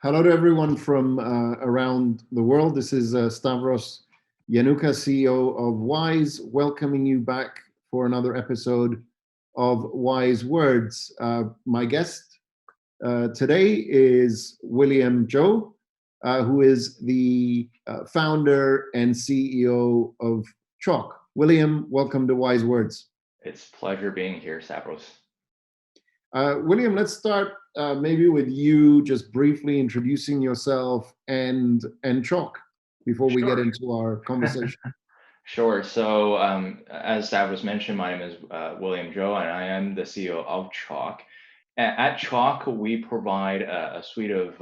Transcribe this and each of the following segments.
Hello to everyone from around the world. This is Stavros Yiannouka, CEO of Wise, welcoming you back for another episode of Wise Words. My guest today is William Zhou, who is the founder and CEO of Chalk. William, welcome to Wise Words. It's a pleasure being here, Stavros. William, let's start maybe with you just briefly introducing yourself and Chalk before we get into our conversation. Sure. So as Stavros mentioned, my name is William Zhou, and I am the CEO of Chalk. At Chalk, we provide a suite of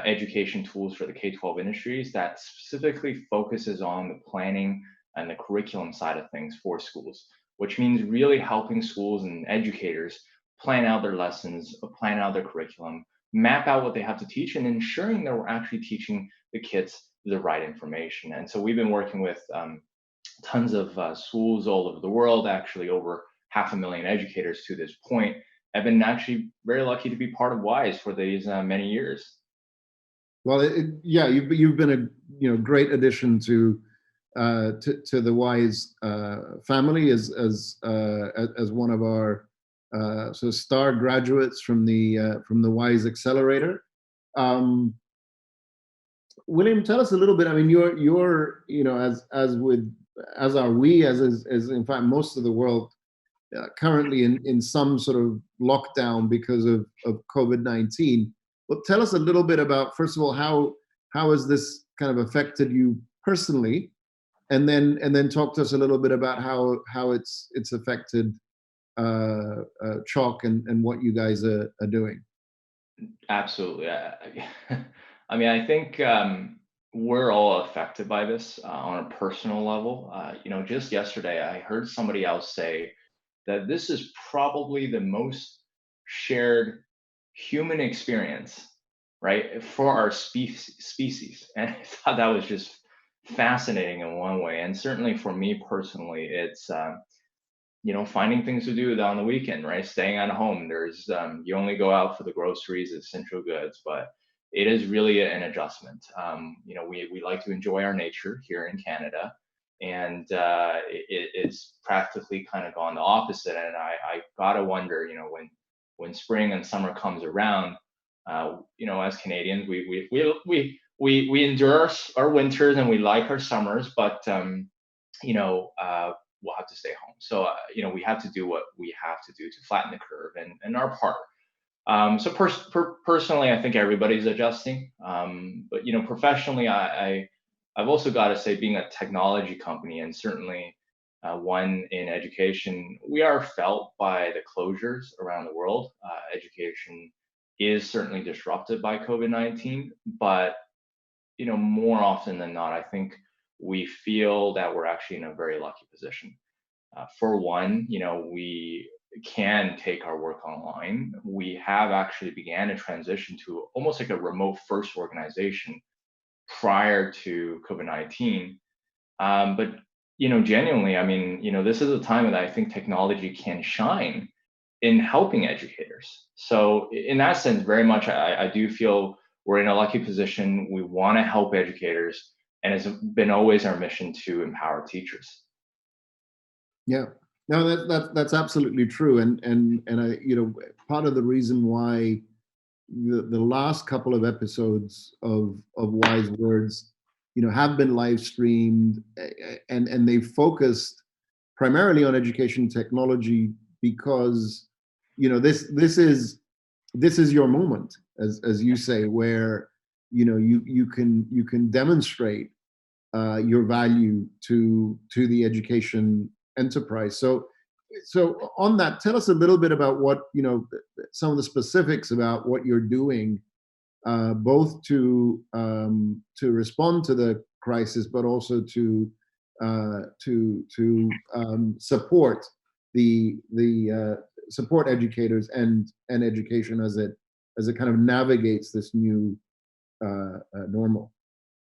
education tools for the K-12 industries that specifically focuses on the planning and the curriculum side of things for schools, which means really helping schools and educators plan out their lessons, plan out their curriculum, map out what they have to teach, and ensuring that we're actually teaching the kids the right information. And so we've been working with tons of schools all over the world, actually over 500,000 educators to this point. I've been actually very lucky to be part of Wise for these many years. Well, yeah, you've been a great addition to the Wise family as one of our so star graduates from the Wise Accelerator. William, tell us a little bit. I mean, you're as are we, as in fact most of the world currently in some sort of lockdown because of COVID-19. But tell us a little bit about, first of all, how has this kind of affected you personally, and then talk to us a little bit about how it's affected Chalk and what you guys are doing. Absolutely. I mean, I think we're all affected by this on a personal level. Just yesterday, I heard somebody else say that this is probably the most shared human experience, right, for our species. And I thought that was just fascinating in one way. And certainly for me personally, it's finding things to do on the weekend, right? Staying at home. There's you only go out for the groceries, essential goods, but it is really an adjustment. We like to enjoy our nature here in Canada, and it's practically kind of gone the opposite. And I gotta wonder, when spring and summer comes around, as Canadians, we endure our winters and we like our summers, but we'll have to stay home. So, we have to do what we have to do to flatten the curve and our part. So personally, I think everybody's adjusting. But, professionally, I've also got to say, being a technology company and certainly one in education, we are felt by the closures around the world. Education is certainly disrupted by COVID-19, but, more often than not, I think we feel that we're actually in a very lucky position. For one, we can take our work online. We have actually began a transition to almost like a remote first organization prior to COVID-19. But, genuinely, I mean, this is a time that I think technology can shine in helping educators. So in that sense, very much, I do feel we're in a lucky position. We want to help educators, and it's been always our mission to empower teachers. Yeah, no, that's absolutely true, and I, part of the reason why the last couple of episodes of Wise Words, have been live streamed, and they focused primarily on education technology because, this is your moment, as you say, where you can demonstrate your value to the education enterprise. So on that, tell us a little bit about what, some of the specifics about what you're doing, both to respond to the crisis, but also to support support educators and education as it kind of navigates this new normal.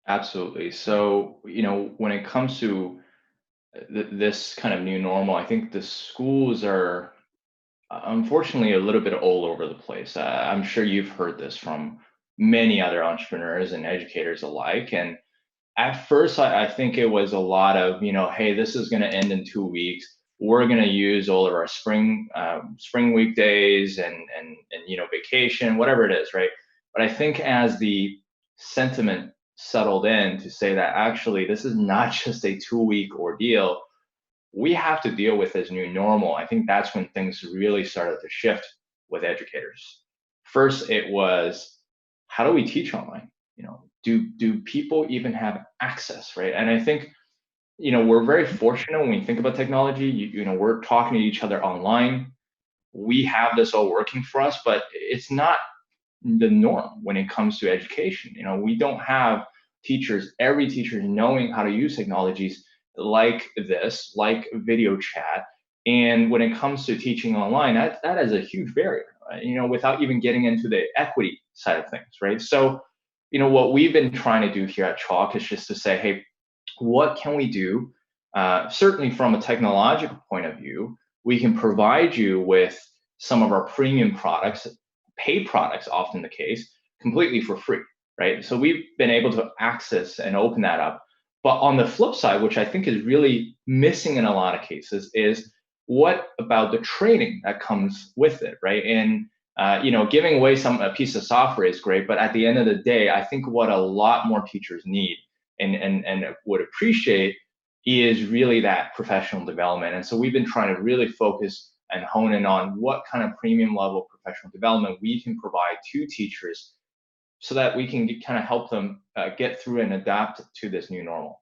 Absolutely. So, when it comes to this kind of new normal, I think the schools are unfortunately a little bit all over the place. I'm sure you've heard this from many other entrepreneurs and educators alike. And at first, I think it was a lot of, hey, this is going to end in 2 weeks. We're going to use all of our spring weekdays and vacation, whatever it is, right? But I think as the sentiment settled in to say that actually this is not just a 2-week ordeal, we have to deal with this new normal. I think that's when things really started to shift with educators. First, it was, how do we teach online? Do people even have access, right? And I think, we're very fortunate when we think about technology. We're talking to each other online. We have this all working for us, but it's not the norm when it comes to education. We don't have every teacher knowing how to use technologies like this, like video chat. And when it comes to teaching online, that is a huge barrier, right? Without even getting into the equity side of things, right? So, what we've been trying to do here at Chalk is just to say, hey, what can we do? Certainly from a technological point of view, we can provide you with some of our premium products, paid products, often the case, completely for free, right? So we've been able to access and open that up. But on the flip side, which I think is really missing in a lot of cases, is what about the training that comes with it, right? And giving away a piece of software is great, but at the end of the day, I think what a lot more teachers need and would appreciate is really that professional development. And so we've been trying to really focus and hone in on what kind of premium level professional development we can provide to teachers so that we can kind of help them get through and adapt to this new normal.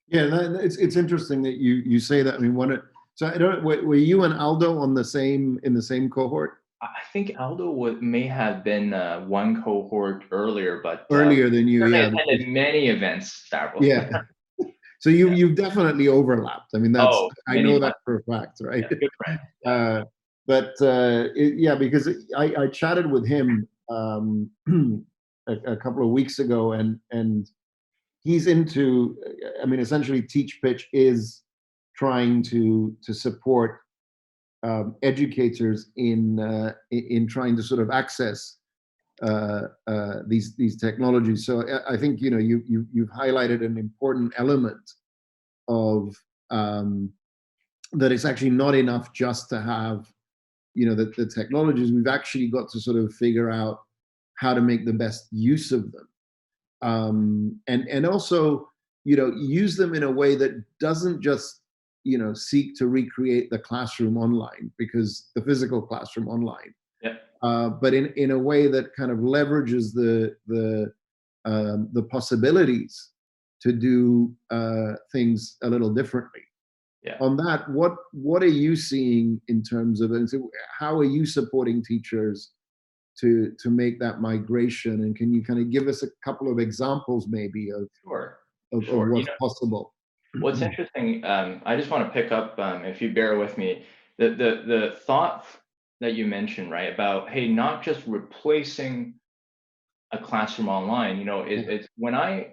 Yeah, it's interesting that you say that. I mean, so I don't. Were you and Aldo in the same cohort? I think Aldo may have been one cohort earlier, but earlier than you. Yeah, attended many events, Stavros. Yeah. So you've definitely overlapped. I mean, I know that for a fact, right? Yeah, good friend. Yeah. Because I chatted with him a couple of weeks ago, and he's into. I mean, essentially, Teach Pitch is trying to support educators in trying to sort of access these technologies. So I think you've highlighted an important element of that. It's actually not enough just to have the technologies. We've actually got to sort of figure out how to make the best use of them, and also use them in a way that doesn't just seek to recreate the classroom online, because the physical classroom online. But in a way that kind of leverages the possibilities to do things a little differently. Yeah. On that, what are you seeing in terms of, and so how are you supporting teachers to make that migration? And can you kind of give us a couple of examples maybe of what's possible? What's interesting, I just want to pick up, if you bear with me, the thought that you mentioned, right, about, hey, not just replacing a classroom online. It's when I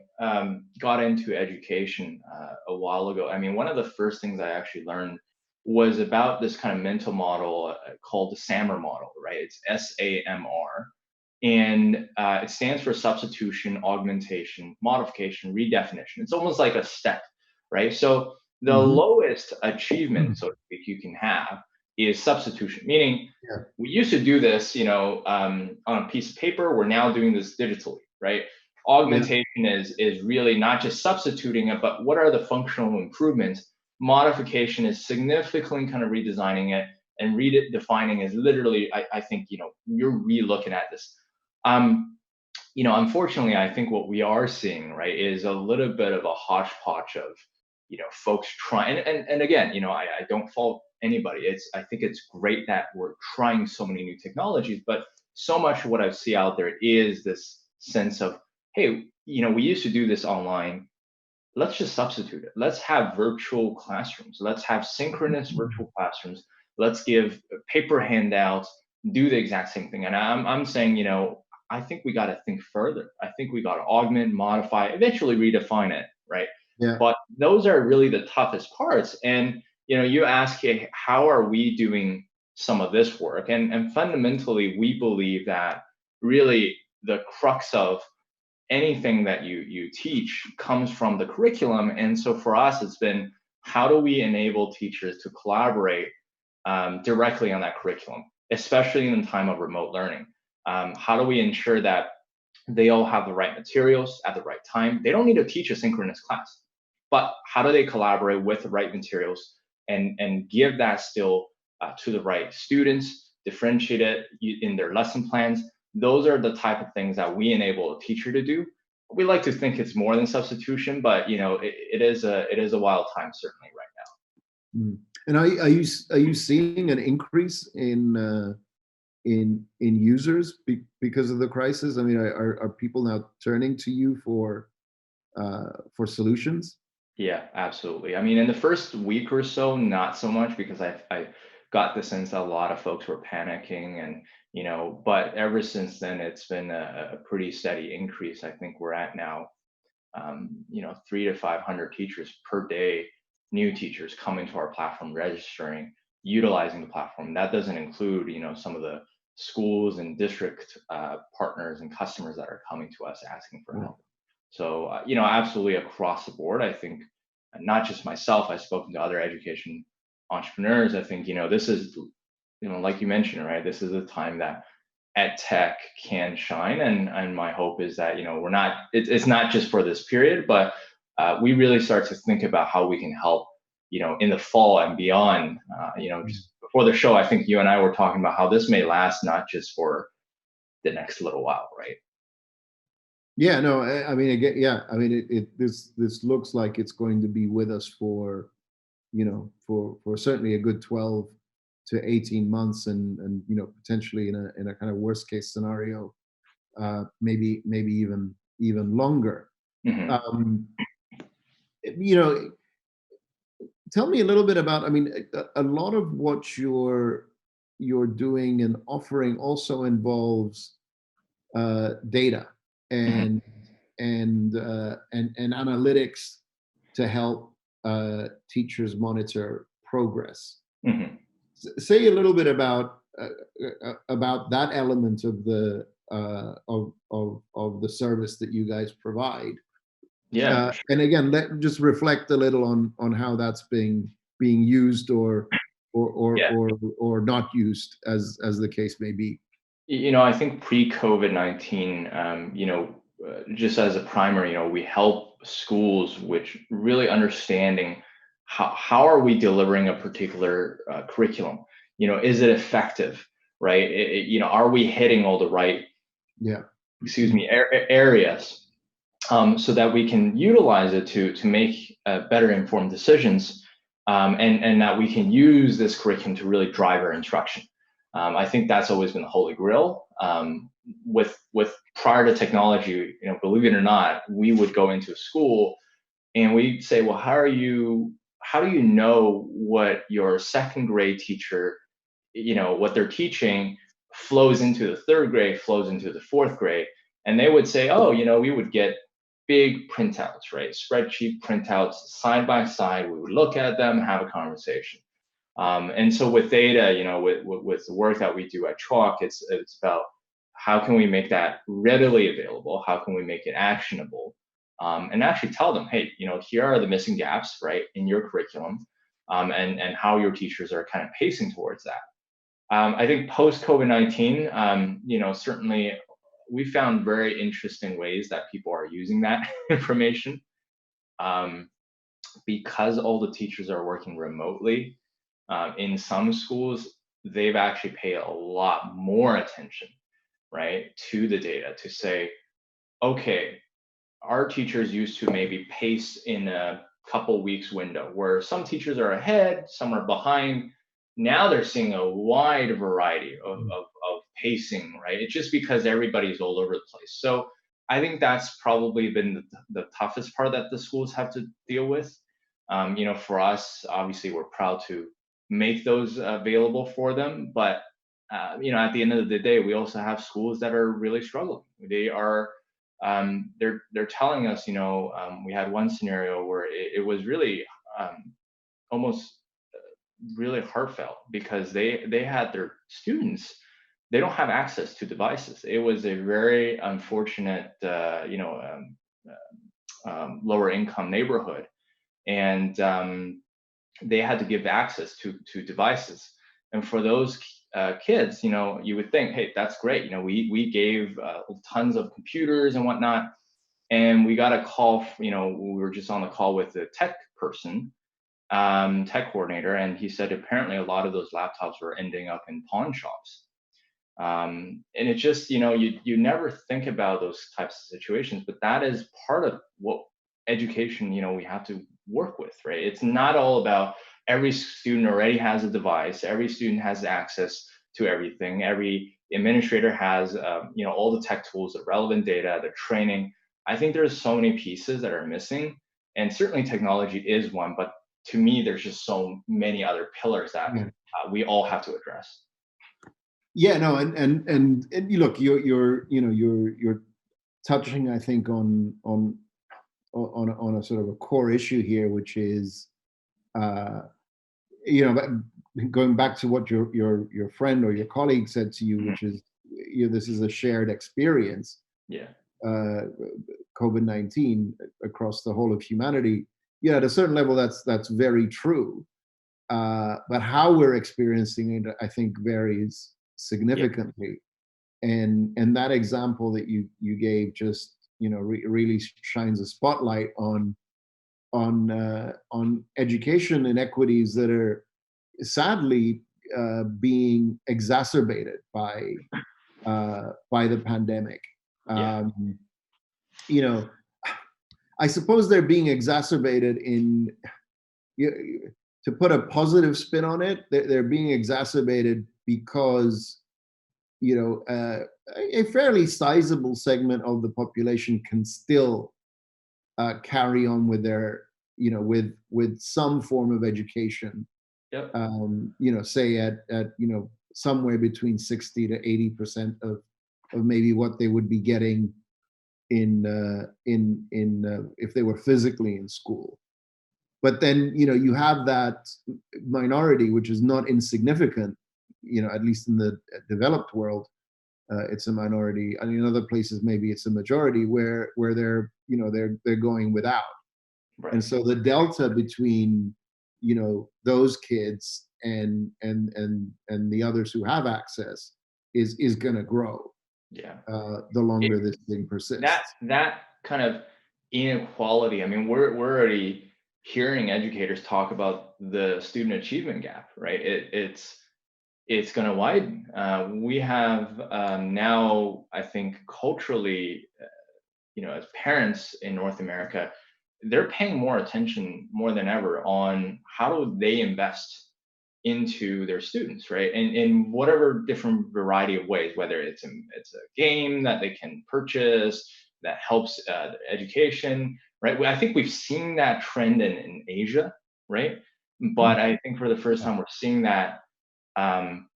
got into education a while ago. I mean, one of the first things I actually learned was about this kind of mental model called the SAMR model, right? It's SAMR, and it stands for substitution, augmentation, modification, redefinition. It's almost like a step, right? So the lowest achievement, so to speak, you can have is substitution, meaning we used to do this, on a piece of paper. We're now doing this digitally, right? Augmentation is really not just substituting it, but what are the functional improvements? Modification is significantly kind of redesigning it, and redefining is literally, I think, you're re-looking at this. Unfortunately, I think what we are seeing, right, is a little bit of a hodgepodge of, folks trying, and again, I don't fault anybody. I think it's great that we're trying so many new technologies, but so much of what I see out there is this sense of, hey, we used to do this online. Let's just substitute it. Let's have virtual classrooms. Let's have synchronous virtual classrooms. Let's give paper handouts, do the exact same thing. And I'm saying, I think we got to think further. I think we got to augment, modify, eventually redefine it, right? Yeah. But those are really the toughest parts. And you ask, hey, how are we doing some of this work? And fundamentally, we believe that really the crux of anything that you teach comes from the curriculum. And so for us, it's been, how do we enable teachers to collaborate directly on that curriculum, especially in the time of remote learning? How do we ensure that they all have the right materials at the right time? They don't need to teach a synchronous class, but how do they collaborate with the right materials and give that still to the right students, differentiate it in their lesson plans? Those are the type of things that we enable a teacher to do. We like to think it's more than substitution, but it is a wild time certainly right now. Mm. And are you seeing an increase in users because of the crisis? I mean, are people now turning to you for solutions? Yeah, absolutely. I mean, in the first week or so, not so much, because I got the sense that a lot of folks were panicking, and but ever since then, it's been a pretty steady increase. I think we're at now, 300 to 500 teachers per day, new teachers coming to our platform, registering, utilizing the platform. That doesn't include, some of the schools and district partners and customers that are coming to us asking for help. So, absolutely across the board, I think, not just myself, I've spoken to other education entrepreneurs. I think, this is, like you mentioned, right? This is a time that ed tech can shine. And my hope is that, it's not just for this period, but we really start to think about how we can help, in the fall and beyond. Just before the show, I think you and I were talking about how this may last not just for the next little while, right? Yeah, no, I mean, again, yeah, I mean, this looks like it's going to be with us for, for certainly a good 12 to 18 months, and potentially in a kind of worst case scenario, maybe even longer. Mm-hmm. You know, tell me a little bit about. I mean, a lot of what you're doing and offering also involves data and and analytics to help teachers monitor progress. Mm-hmm. Say a little bit about that element of the of the service that you guys provide. Yeah, for And again, just reflect a little on how that's being used yeah. or not used, as the case may be. I think pre-COVID-19, just as a primer, we help schools which really understanding how are we delivering a particular curriculum? Is it effective, right? Are we hitting all the right, Yeah. areas, so that we can utilize it to make better informed decisions, and that we can use this curriculum to really drive our instruction. I think that's always been the holy grail. With prior to technology, believe it or not, we would go into a school and we'd say, well, how do you know what your second grade teacher, what they're teaching flows into the third grade, flows into the fourth grade? And they would say, oh, we would get big printouts, right? Spreadsheet printouts side by side. We would look at them, have a conversation. And so with data, with the work that we do at Chalk, it's about how can we make that readily available? How can we make it actionable? And actually tell them, hey, here are the missing gaps, right, in your curriculum, and how your teachers are kind of pacing towards that. I think post COVID-19, certainly we found very interesting ways that people are using that information, because all the teachers are working remotely. In some schools, they've actually paid a lot more attention, right, to the data to say, okay, our teachers used to maybe pace in a couple weeks window where some teachers are ahead, some are behind. Now they're seeing a wide variety of pacing, right? It's just because everybody's all over the place. So I think that's probably been the toughest part that the schools have to deal with. For us, obviously, we're proud to make those available for them, but at the end of the day, we also have schools that are really struggling. They are they're telling us, we had one scenario where it was really almost really heartfelt, because they had their students they don't have access to devices. It was a very unfortunate, lower income neighborhood, and they had to give access to devices. And for those kids, you would think, hey, that's great. We gave tons of computers and whatnot, and we got a call. We were just on the call with the tech person, tech coordinator, and he said apparently a lot of those laptops were ending up in pawn shops. And it just, you never think about those types of situations, but that is part of what education, we have to work with, right? It's not all about every student already has a device, every student has access to everything, every administrator has, all the tech tools, the relevant data, the training. I think there's so many pieces that are missing, and certainly technology is one, but to me, there's just so many other pillars that Yeah. we all have to address. Yeah, no, and you look, you're touching, I think, on a sort of a core issue here, which is, going back to what your friend or your colleague said to you, Mhm. which is, this is a shared experience, Yeah. COVID-19 across the whole of humanity. Yeah, at a certain level, that's very true. But how we're experiencing it, I think, varies Yeah. significantly. And that example that you gave just, really shines a spotlight on education inequities that are sadly being exacerbated by the pandemic. Yeah. Um, you know, I suppose they're being exacerbated in, to put a positive spin on it, they're being exacerbated because, a fairly sizable segment of the population can still carry on with their, with some form of education. Yep. Say at somewhere between 60 to 80% of maybe what they would be getting in if they were physically in school. But then, you have that minority, which is not insignificant, at least in the developed world. It's a minority. I mean, in other places, maybe it's a majority where they're going without. And Right. so the delta between, those kids and the others who have access is going to grow Yeah. the It, longer this thing that persists. that kind of inequality. I mean, we're already hearing educators talk about the student achievement gap, right? It's going to widen. We have now, I think, culturally, as parents in North America, they're paying more attention more than ever on how do they invest into their students, right? And in whatever different variety of ways, whether it's a game that they can purchase that helps education, right? I think we've seen that trend in Asia, right? But I think for the first Yeah. time we're seeing that um,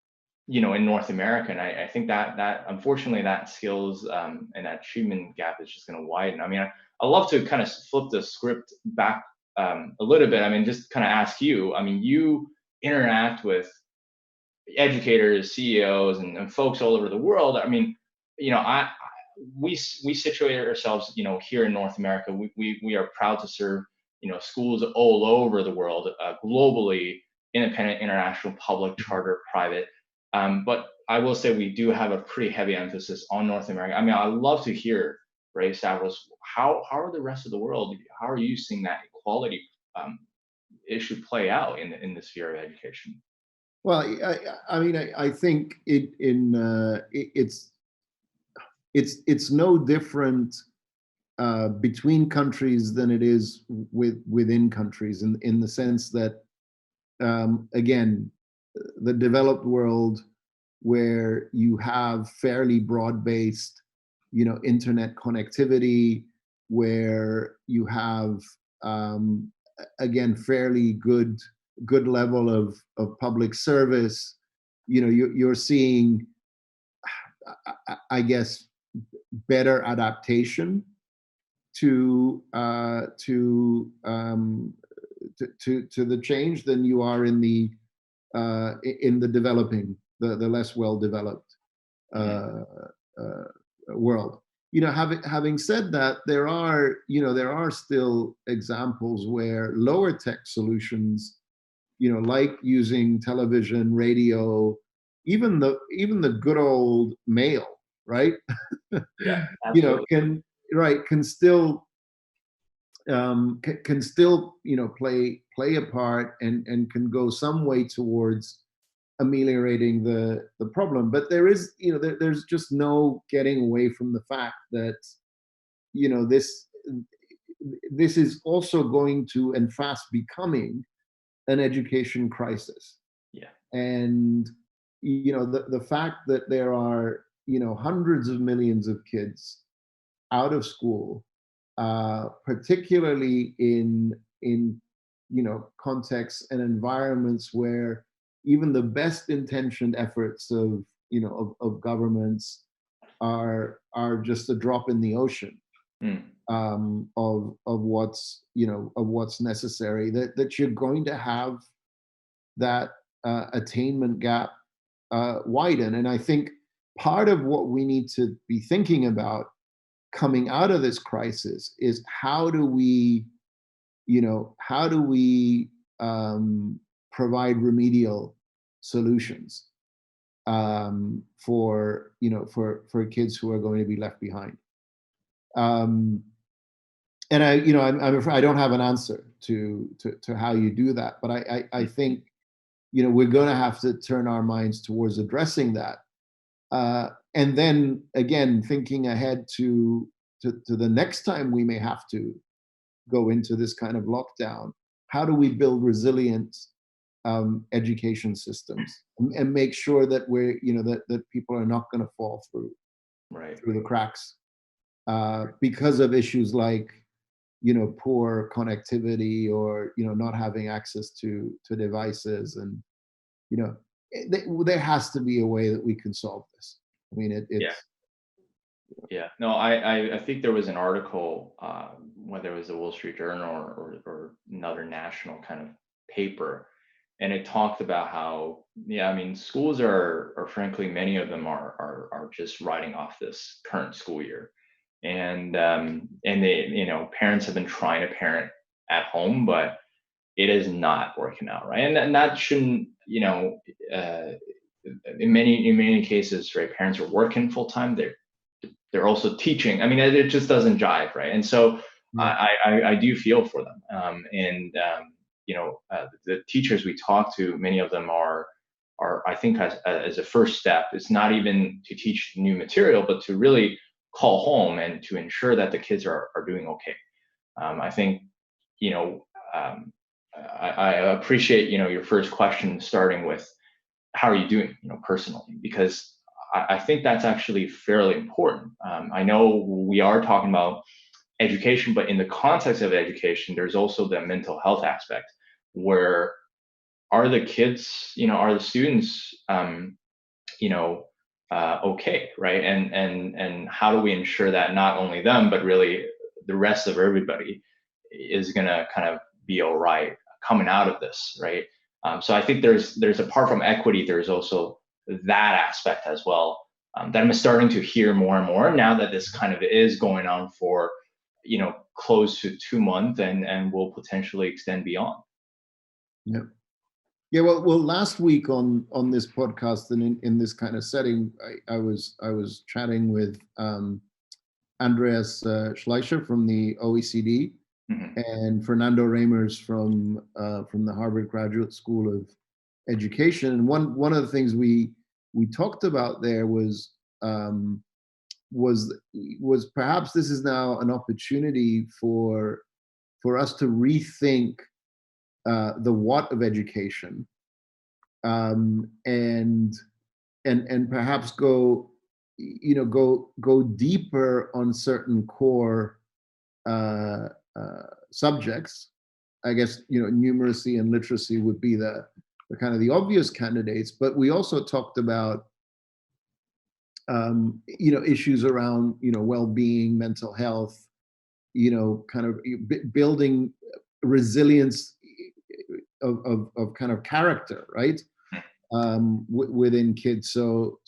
in North America, and I think that unfortunately that skills and that achievement gap is just going to widen. I mean, I love to kind of flip the script back a little bit. I mean, just kind of ask you. I mean, you interact with educators, CEOs, and folks all over the world. I mean, I we situate ourselves, here in North America. We are proud to serve, schools all over the world, globally, independent, international, public, charter, private. But I will say we do have a pretty heavy emphasis on North America. I mean, I love to hear, right, Stavros, how are the rest of the world? How are you seeing that equality um, issue play out in the sphere of education? Well, I mean, I think it's no different between countries than it is within countries, in the sense that, again, the developed world, where you have fairly broad-based, internet connectivity, where you have, again, fairly good level of public service. You're seeing, I guess, better adaptation to to the change than you are in the developing, the less well developed. uh, uh, world. Having said that, there are still examples where lower tech solutions, like using television, radio, even the good old mail, right? Yeah, absolutely. Can still can still play a part, and can go some way towards ameliorating the problem. But there's just no getting away from the fact that you know this this is also going to, and fast becoming, an education crisis. Yeah. And the fact that there are hundreds of millions of kids out of school, particularly in contexts and environments where even the best intentioned efforts of governments are just a drop in the ocean, Mm. of what's necessary. That you're going to have that attainment gap widen. And I think part of what we need to be thinking about coming out of this crisis is how do we provide remedial solutions for kids who are going to be left behind. And I don't have an answer to how you do that, but I think we're going to have to turn our minds towards addressing that. And then again, thinking ahead to the next time we may have to go into this kind of lockdown, how do we build resilient education systems, and make sure that that people are not going to fall through Right. the cracks because of issues like poor connectivity, or not having access to devices. And there has to be a way that we can solve this. I mean, Yeah. it's Yeah. No, I think there was an article, whether it was the Wall Street Journal or another national kind of paper, and it talked about how, yeah, I mean, schools are frankly, many of them are just writing off this current school year. And they, parents have been trying to parent at home, but it is not working out, right? And that shouldn't, uh, in many cases, right? Parents are working full time. They're also teaching. I mean, it just doesn't jive, right? And so yeah, I do feel for them. The teachers we talk to, many of them are I think as a first step, it's not even to teach new material, but to really call home and to ensure that the kids are doing okay. I think, you know, um, I appreciate, your first question starting with how are you doing, personally, because I think that's actually fairly important. I know we are talking about education, but in the context of education, there's also the mental health aspect where are the kids, are the students, you know, okay, right? And how do we ensure that not only them, but really the rest of everybody is gonna kind of be all right coming out of this, right? So I think there's apart from equity, there's also that aspect as well, that I'm starting to hear more and more now that this kind of is going on for close to 2 months and will potentially extend beyond. yeah. Yeah, well, last week on this podcast, and in this kind of setting, I was chatting with Andreas Schleicher from the OECD, Mhm. and Fernando Reimers from the Harvard Graduate School of Education. And one of the things we talked about there um, was perhaps this is now an opportunity for us to rethink the what of education, and perhaps go deeper on certain core uh, subjects. I guess numeracy and literacy would be the kind of the obvious candidates, but we also talked about issues around well-being, mental health, kind of building resilience of kind of character, right? within kids. So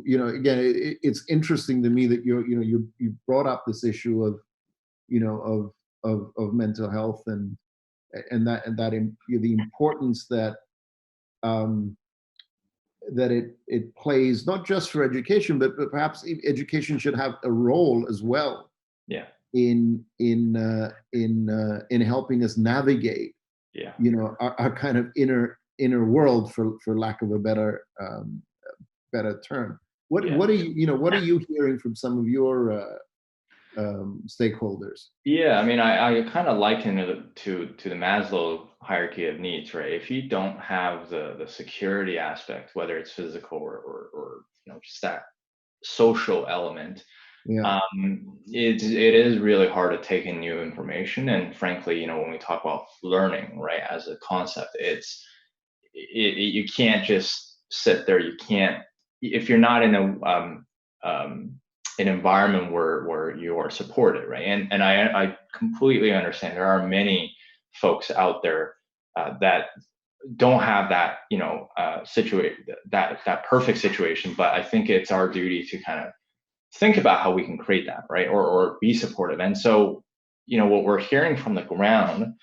again, it's interesting to me that you brought up this issue of of mental health the importance that um, it plays, not just for education, but perhaps education should have a role as well Yeah. in helping us navigate Yeah. our kind of inner world, for lack of a better term. What Yeah. what are what are you hearing from some of your stakeholders? Yeah, I mean, I kind of liken it to the Maslow hierarchy of needs, right? If you don't have the security aspect, whether it's physical or just that social element, Yeah. it is really hard to take in new information. And frankly, when we talk about learning, right, as a concept, you can't just sit there. You can't, if you're not in an environment where you are supported, right? And I completely understand there are many folks out there that don't have that situation, that perfect situation. But I think it's our duty to kind of think about how we can create that, right? Or be supportive. And so, what we're hearing from the ground,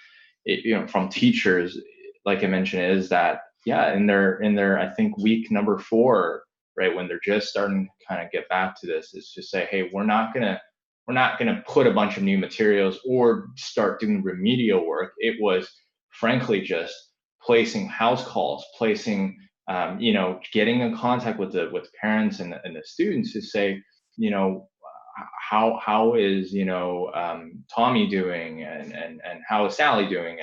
from teachers, like I mentioned, is that, yeah, in their I think week number 4, right, when they're just starting to kind of get back to this, is to say, hey, we're not gonna put a bunch of new materials or start doing remedial work. It was frankly just placing house calls, getting in contact with parents and the students to say, you know, how is Tommy doing, and how is Sally doing,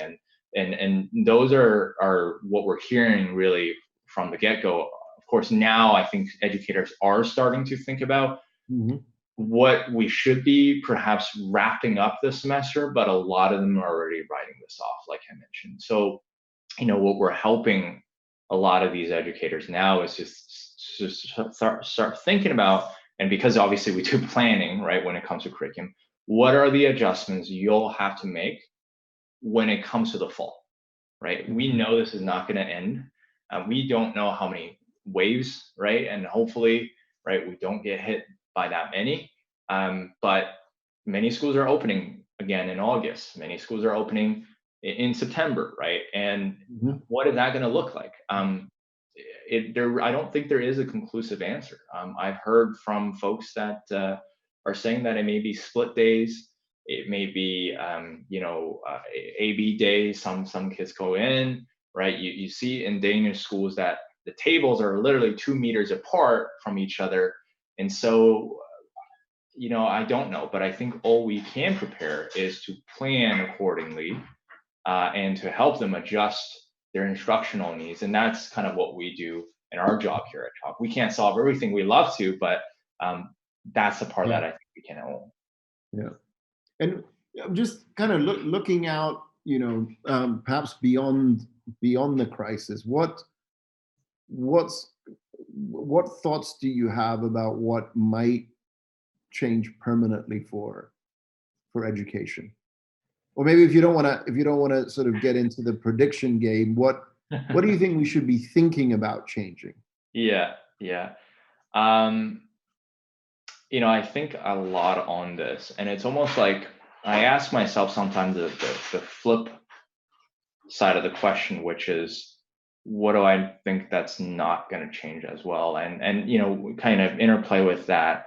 and those are what we're hearing really from the get-go. Of course, now I think educators are starting to think about Hmm. what we should be perhaps wrapping up this semester, but a lot of them are already writing this off, like I mentioned. So, what we're helping a lot of these educators now is just start thinking about, and because obviously we do planning, right, when it comes to curriculum, what are the adjustments you'll have to make when it comes to the fall, right? We Hmm. know this is not going to end. We don't know how many waves, right? And hopefully, right, we don't get hit by that many. But many schools are opening again in August. Many schools are opening in September, right? And Hmm. what is that going to look like? I don't think there is a conclusive answer. I've heard from folks that are saying that it may be split days. It may be, AB days. Some kids go in, right? You see in Danish schools that the tables are literally 2 meters apart from each other, and so I don't know, but I think all we can prepare is to plan accordingly, and to help them adjust their instructional needs. And that's kind of what we do in our job here at Chalk. We can't solve everything. We love to, but that's the part Yeah. that I think we can own. Yeah. And I'm just kind of looking out, perhaps beyond the crisis. What's what thoughts do you have about what might change permanently for education? Or maybe if you don't want to sort of get into the prediction game, what do you think we should be thinking about changing? Yeah, yeah. Um, I think a lot on this, and it's almost like I ask myself sometimes the flip side of the question, which is, what do I think that's not going to change as well? And kind of interplay with that.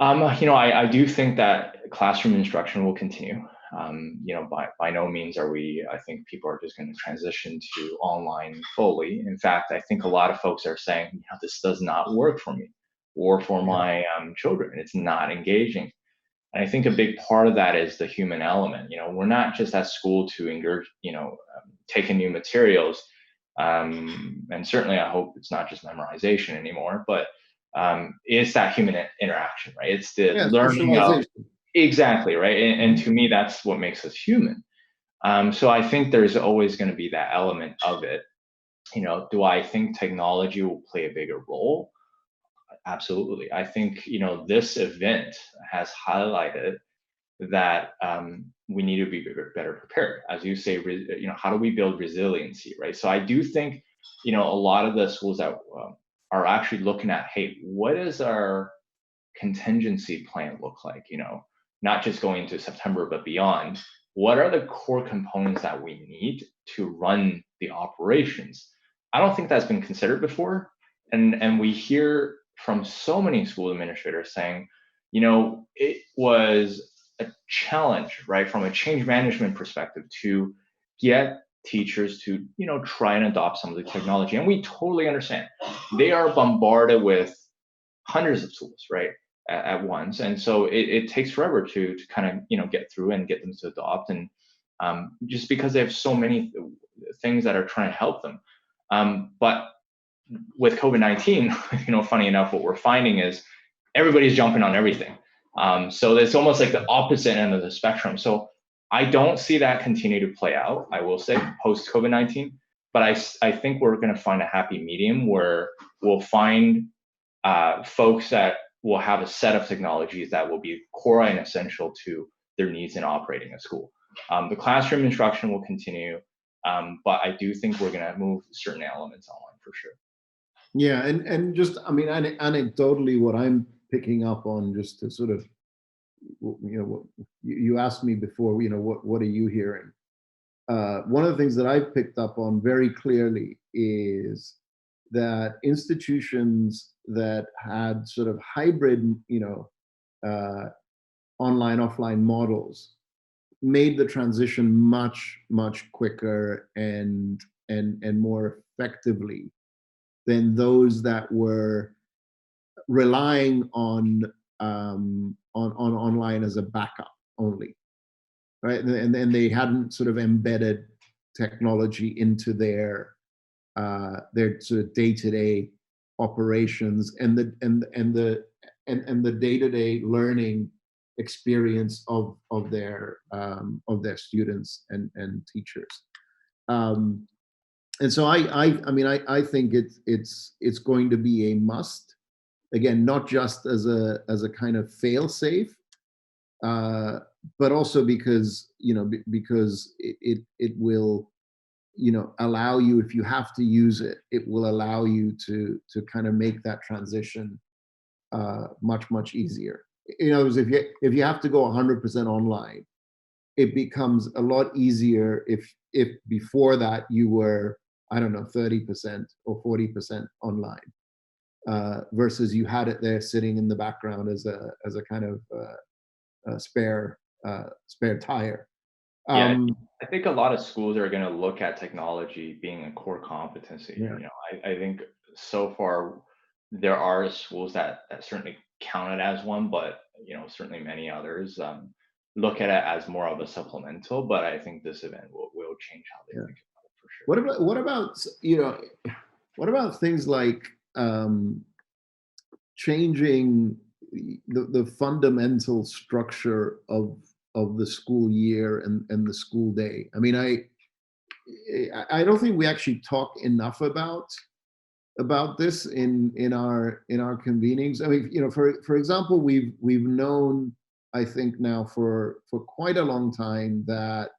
I do think that classroom instruction will continue. By no means are we, I think people are just going to transition to online fully. In fact, I think a lot of folks are saying, this does not work for me or for Yeah. my children. It's not engaging. And I think a big part of that is the human element. We're not just at school to engage, take in new materials. And certainly I hope it's not just memorization anymore, but it's that human interaction, right? It's the Yeah, learning of, socialization. exactly, right? And Mhm. to me, that's what makes us human. So I think there's always going to be that element of it. Do I think technology will play a bigger role? Absolutely. I think, this event has highlighted that we need to be better prepared. As you say, how do we build resiliency, right? So I do think a lot of the schools that are actually looking at, hey, what does our contingency plan look like? Not just going into September, but beyond. What are the core components that we need to run the operations? I don't think that's been considered before. And we hear from so many school administrators saying, it was a challenge, right, from a change management perspective to get teachers to, try and adopt some of the technology. And we totally understand. They are bombarded with hundreds of tools, right, at once. And so it takes forever to kind of, get through and get them to adopt. And just because they have so many things that are trying to help them. But with COVID-19, funny enough, what we're finding is everybody's jumping on everything. So it's almost like the opposite end of the spectrum. So I don't see that continue to play out, I will say, post COVID-19. But I think we're going to find a happy medium where we'll find folks that will have a set of technologies that will be core and essential to their needs in operating a school. The classroom instruction will continue, but I do think we're going to move certain elements online for sure. Yeah, and just, I mean, anecdotally, what I'm picking up on, just to sort of, what you asked me before, what are you hearing? One of the things that I've picked up on very clearly is that institutions that had sort of hybrid, online offline models made the transition much quicker and more effectively than those that were relying on online as a backup only, right? And then they hadn't sort of embedded technology into their sort of day-to-day operations and the day-to-day learning experience of their students and teachers. And so I think it's going to be a must. Again, not just as a kind of fail-safe, but also because it will allow you, if you have to use it, it will allow you to kind of make that transition much easier. In other words, if you have to go 100% online, it becomes a lot easier if before that you were, I don't know, 30% or 40% online, versus you had it there sitting in the background as a kind of spare tire. Yeah, I think a lot of schools are going to look at technology being a core competency. Yeah. I think so far there are schools that certainly count it as one, but certainly many others look at it as more of a supplemental. But I think this event will change how they think about it for sure. What about things like changing the fundamental structure of the school year and the school day? I mean, I don't think we actually talk enough about this in our convenings. I mean, for example, we've known, I think now for quite a long time, that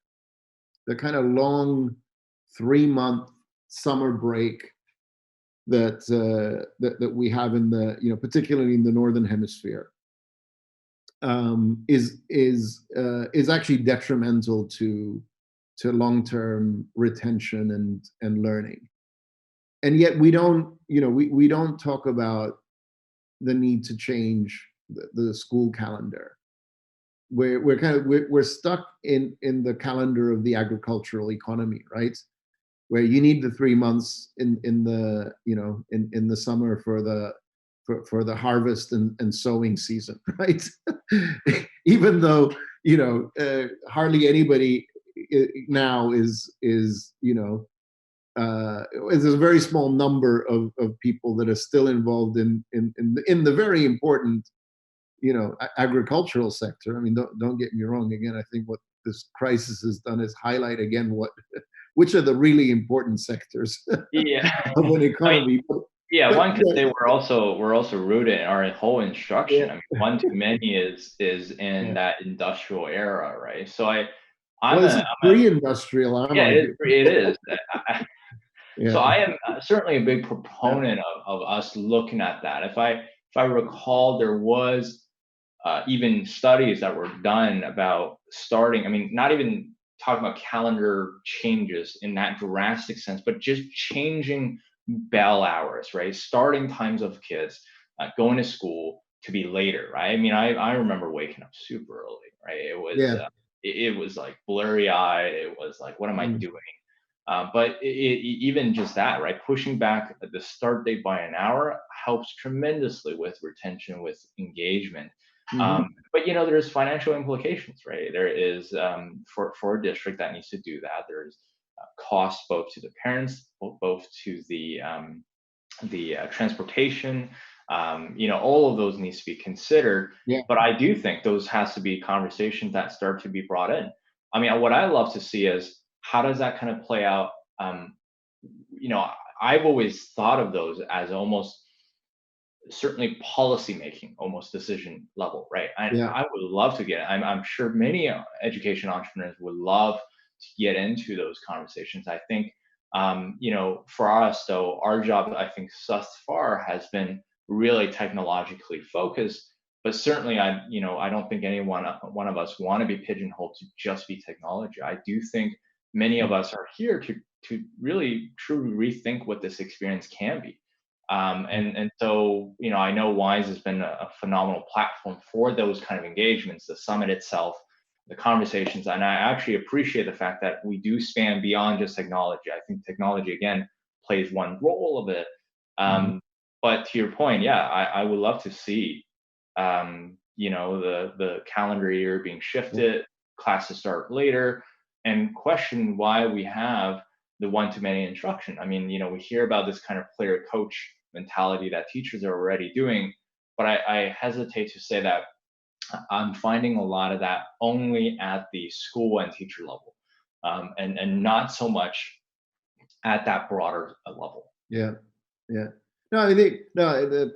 the kind of long 3-month summer break that we have in the particularly in the Northern Hemisphere is actually detrimental to long-term retention and learning. And yet we don't talk about the need to change the school calendar. We're stuck in the calendar of the agricultural economy, right? Where you need the 3 months in the summer for the harvest and sowing season, right? Even though hardly anybody now is there's a very small number of people that are still involved in the very important agricultural sector. I mean, don't get me wrong. Again, I think what this crisis has done is highlight again which are the really important sectors of an economy. One could say we're also rooted in our whole instruction. I mean, one too many is in that industrial era, right? So I'm pre-industrial. It is. So Yeah. I am certainly a big proponent of us looking at that. If I recall, there was even studies that were done about starting. I mean, not even talking about calendar changes in that drastic sense, but just changing bell hours, right? Starting times of kids going to school to be later, right? I mean, I remember waking up super early, right? Yeah. It was like blurry eyed. It was like, what am I Mm. doing? But even just that, right? Pushing back the start date by an hour helps tremendously with retention, with engagement. Hmm. But there's financial implications, right? There is for a district that needs to do that. There's cost both to the parents, both to the transportation. All of those needs to be considered. Yeah. But I do think those has to be conversations that start to be brought in. I mean, what I love to see is how does that kind of play out? Um, you know, I've always thought of those as almost certainly policy making, almost decision level, right? Yeah. I would love to get. I'm sure many education entrepreneurs would love to get into those conversations. I think, for us though, our job I think thus far has been really technologically focused. But certainly, I don't think one of us want to be pigeonholed to just be technology. I do think many of us are here to really truly rethink what this experience can be. And so, I know Wise has been a phenomenal platform for those kind of engagements, the summit itself, the conversations. And I actually appreciate the fact that we do span beyond just technology. I think technology, again, plays one role of it. Mhm. But to your point, yeah, I would love to see, the calendar year being shifted, classes start later, and question why we have the one-to-many instruction. I mean, we hear about this kind of player coach mentality that teachers are already doing, but I hesitate to say that I'm finding a lot of that only at the school and teacher level, and not so much at that broader level. Yeah. Yeah. No, I think no,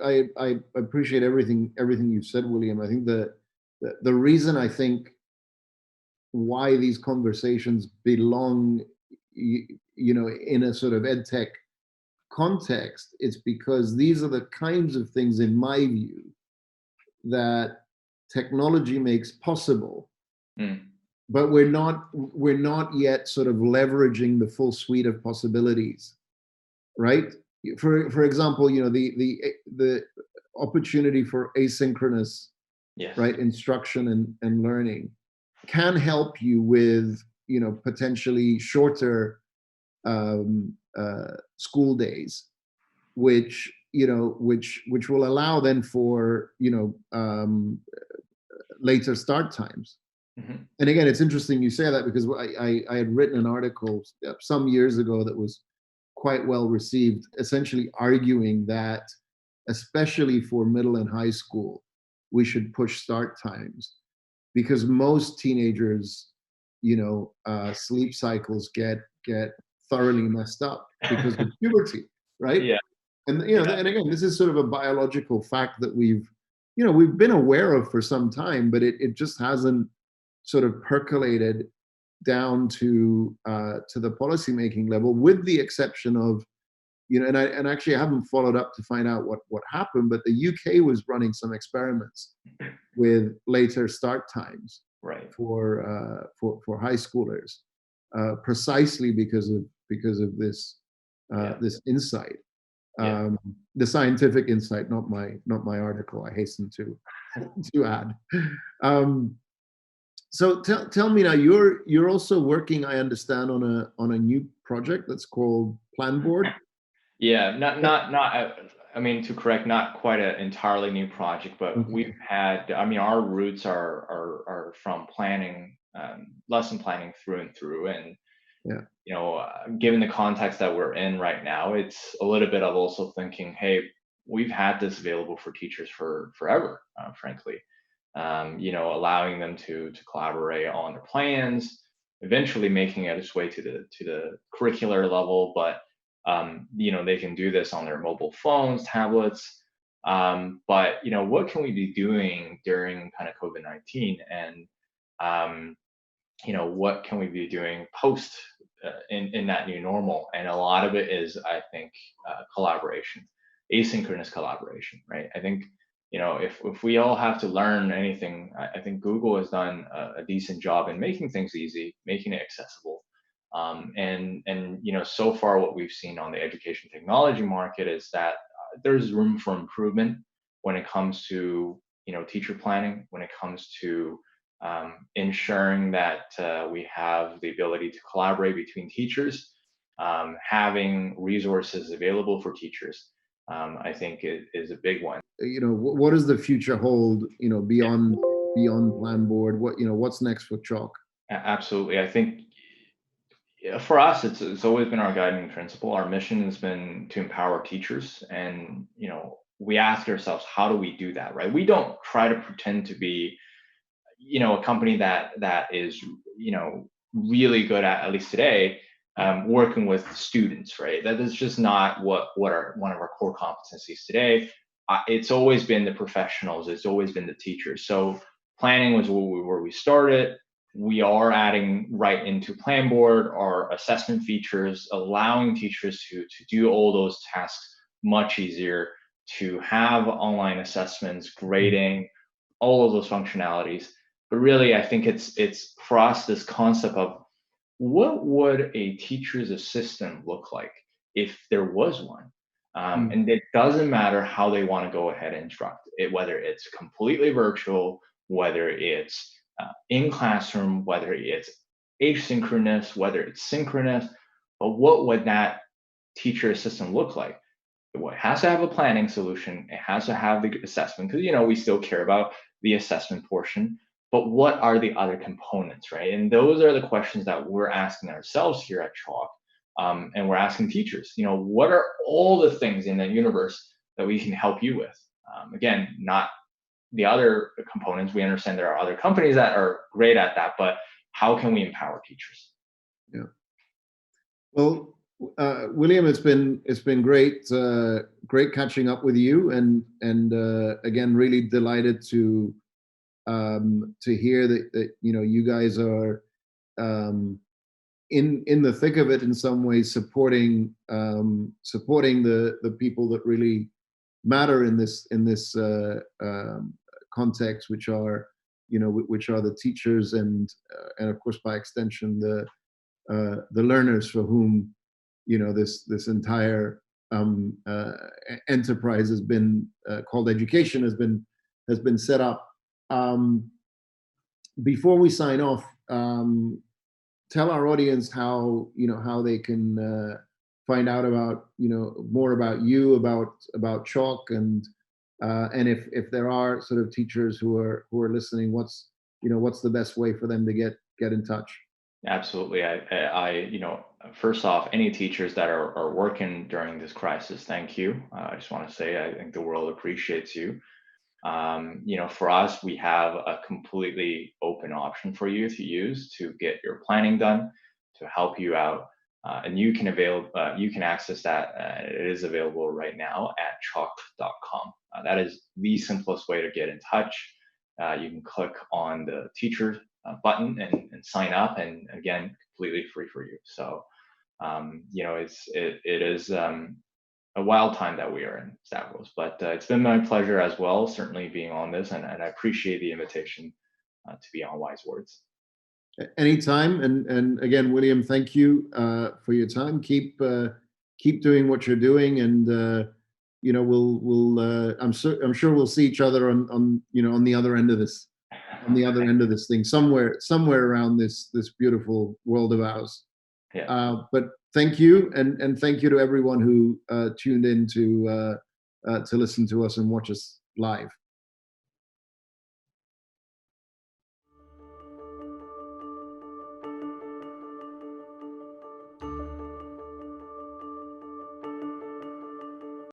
I appreciate everything you've said, William. I think the reason I think why these conversations belong, in a sort of ed tech context, it's because these are the kinds of things, in my view, that technology makes possible, Mm, but we're not yet sort of leveraging the full suite of possibilities, right? For example, the opportunity for asynchronous, yes. right, instruction and learning can help you with, potentially shorter school days, which will allow then for, later start times. Hmm. And again, it's interesting you say that, because I had written an article some years ago that was quite well received, essentially arguing that, especially for middle and high school, we should push start times, because most teenagers, sleep cycles get thoroughly messed up because of puberty, right? Yeah, And yeah, and again, this is sort of a biological fact that we've been aware of for some time, but it just hasn't sort of percolated down to the policymaking level, with the exception of, and actually I haven't followed up to find out what happened, but the UK was running some experiments with later start times right. for high schoolers, precisely because of Yeah, this insight, yeah. the scientific insight, not my article, I hasten to add. Um, so tell me now, you're also working, I understand, on a new project that's called Planboard. Yeah, not. I mean, to correct, not quite an entirely new project, but we've Okay. had. I mean, our roots are from planning, lesson planning through and through, and Yeah. given the context that we're in right now, it's a little bit of also thinking, hey, we've had this available for teachers for forever, frankly. Allowing them to collaborate on their plans, eventually making it its way to the curricular level, but they can do this on their mobile phones, tablets. But what can we be doing during kind of COVID-19, and what can we be doing post in that new normal, and a lot of it is, I think, collaboration, asynchronous collaboration, right? I think, if we all have to learn anything, I think Google has done a decent job in making things easy, making it accessible. And so far what we've seen on the education technology market is that there's room for improvement when it comes to teacher planning, when it comes to ensuring that we have the ability to collaborate between teachers, having resources available for teachers. I think it is a big one. What does the future hold? Beyond Planboard. What's next for Chalk? Absolutely. I think, yeah, for us, it's always been our guiding principle. Our mission has been to empower teachers, and we ask ourselves, how do we do that, right? We don't try to pretend to be a company that is really good at least today, working with students, right? That is just not what our one of our core competencies today. It's always been the professionals, it's always been the teachers. So planning was where we started. We are adding right into Planboard our assessment features, allowing teachers to do all those tasks much easier, to have online assessments, grading, all of those functionalities. But really, I think it's for us this concept of, what would a teacher's assistant look like if there was one? And it doesn't matter how they want to go ahead and instruct it, whether it's completely virtual, whether it's in classroom, whether it's asynchronous, whether it's synchronous. But what would that teacher assistant look like? It has to have a planning solution. It has to have the assessment, because we still care about the assessment portion. But what are the other components, right? And those are the questions that we're asking ourselves here at Chalk, and we're asking teachers. What are all the things in the universe that we can help you with? Again, not the other components. We understand there are other companies that are great at that, but how can we empower teachers? Yeah. Well, William, it's been great, great catching up with you, and again, really delighted to hear that you guys are in the thick of it in some ways, supporting the people that really matter in this context, which are the teachers, and of course by extension the learners, for whom this entire enterprise has been called education, has been set up. Before we sign off, tell our audience how they can find out about more about you, about Chalk, and if there are sort of teachers who are listening, what's the best way for them to get in touch? Absolutely. First off, any teachers that are working during this crisis, thank you. I just want to say, I think the world appreciates you. For us, we have a completely open option for you to use to get your planning done, to help you out. And you can access that. It is available right now at chalk.com. That is the simplest way to get in touch. You can click on the teacher button and sign up, and again, completely free for you. So, it is a wild time that we are in, Stavros, but it's been my pleasure as well, certainly being on this, and I appreciate the invitation to be on Wise Words. Anytime, and again, William, thank you for your time. Keep doing what you're doing, and I'm sure we'll see each other on the other end of this, thing, somewhere around this beautiful world of ours. Yeah. But thank you, and thank you to everyone who tuned in to listen to us and watch us live.